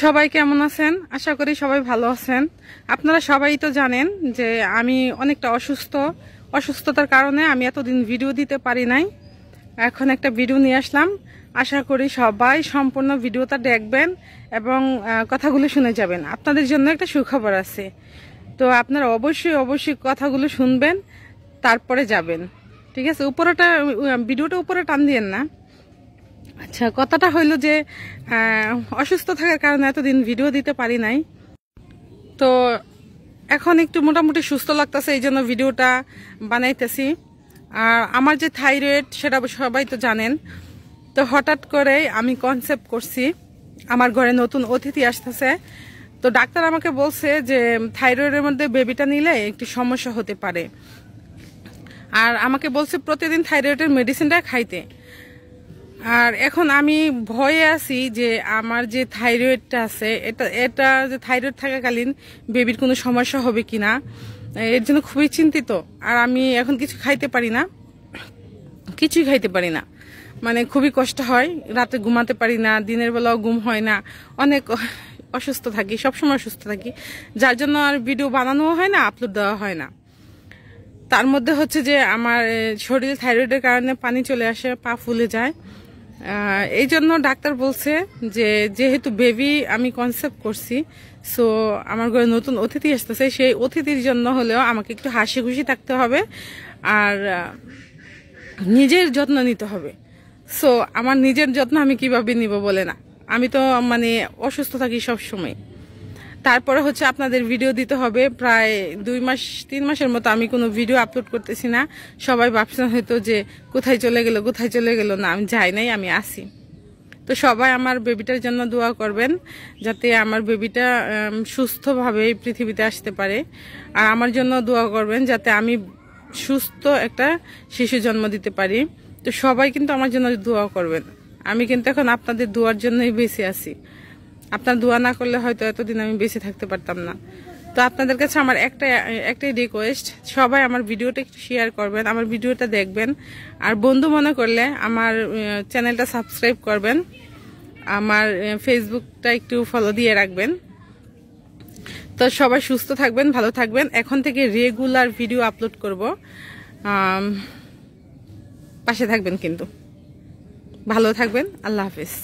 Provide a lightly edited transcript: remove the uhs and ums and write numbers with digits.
সবাই কেমন আছেন? আশা করি সবাই ভালো আছেন। আপনারা সবাই তো জানেন যে আমি অনেকটা অসুস্থতার কারণে আমি এতদিন ভিডিও দিতে পারি নাই। এখন একটা ভিডিও নিয়ে আসলাম। আশা করি সবাই সম্পূর্ণ ভিডিওটা দেখবেন এবং কথাগুলো শুনে যাবেন। আপনাদের জন্য একটা সুখবর আছে, তো আপনারা অবশ্যই কথাগুলো শুনবেন, তারপরে যাবেন। ঠিক আছে? ভিডিওটা উপরে টান দিয়েন না। আচ্ছা, কথাটা হইলো যে অসুস্থ থাকার কারণে এতদিন ভিডিও দিতে পারি নাই, তো এখন একটু মোটামুটি সুস্থ লাগতেছে, এই জন্য ভিডিওটা বানাইতেছি। আর আমার যে থাইরয়েড সেটা সবাই তো জানেন। তো হঠাৎ করে আমি কনসেপ্ট করছি আমার ঘরে নতুন অতিথি আসতেছে। তো ডাক্তার আমাকে বলছে যে থাইরয়েডের মধ্যে বেবিটা নিলে একটু সমস্যা হতে পারে, আর আমাকে বলছে প্রতিদিন থাইরয়েডের মেডিসিনটা খাইতে। আর এখন আমি ভয়ে আছি যে আমার যে থাইরয়েডটা আছে এটা যে থাইরয়েড থাকাকালীন বেবির কোনো সমস্যা হবে কিনা, এর জন্য খুবই চিন্তিত। আর আমি এখন কিছুই খাইতে পারি না, মানে খুবই কষ্ট হয়, রাতে ঘুমাতে পারি না, দিনের বেলাও ঘুম হয় না, অনেক অসুস্থ থাকি, সবসময় অসুস্থ থাকি, যার জন্য আর ভিডিও বানানোও হয় না, আপলোড দেওয়া হয় না। তার মধ্যে হচ্ছে যে আমার শরীরে থাইরয়েডের কারণে পানি চলে আসে, পা ফুলে যায়। এই জন্য ডাক্তার বলছে যে যেহেতু বেবি আমি কনসেপ্ট করছি, সো আমার ঘরে নতুন অতিথি আসতেছে, সেই অতিথির জন্য হলেও আমাকে একটু হাসি খুশি থাকতে হবে আর নিজের যত্ন নিতে হবে। সো আমার নিজের যত্ন আমি কিভাবে নিব বলে না, আমি তো মানে অসুস্থ থাকি সব সময়। তারপরে হচ্ছে আপনাদের ভিডিও দিতে হবে, প্রায় 2-3 মাসের মতো আমি কোনো ভিডিও আপলোড করতেছি না। সবাই ভাবছেন হয়তো যে কোথায় চলে গেল। না, আমি যাই নাই, আমি আসি। তো সবাই আমার বেবিটার জন্য দোয়া করবেন, যাতে আমার বেবিটা সুস্থভাবে পৃথিবীতে আসতে পারে। আর আমার জন্য দোয়া করবেন যাতে আমি সুস্থ একটা শিশু জন্ম দিতে পারি। তো সবাই কিন্তু আমার জন্য দোয়া করবেন। আমি কিন্তু এখন আপনাদের দোয়ার জন্যই বেঁচে আছি। আপনার দোয়া না করলে হয়তো এতদিন আমি বেঁচে থাকতে পারতাম না। তো আপনাদের কাছে আমার একটাই রিকোয়েস্ট, সবাই আমার ভিডিওটা একটু শেয়ার করবেন, আমার ভিডিওটা দেখবেন। আর বন্ধু মনে করলে আমার চ্যানেলটা সাবস্ক্রাইব করবেন, আমার ফেসবুকটা একটু ফলো দিয়ে রাখবেন। তো সবাই সুস্থ থাকবেন, ভালো থাকবেন। এখন থেকে রেগুলার ভিডিও আপলোড করব, পাশে থাকবেন কিন্তু। ভালো থাকবেন। আল্লাহ হাফেজ।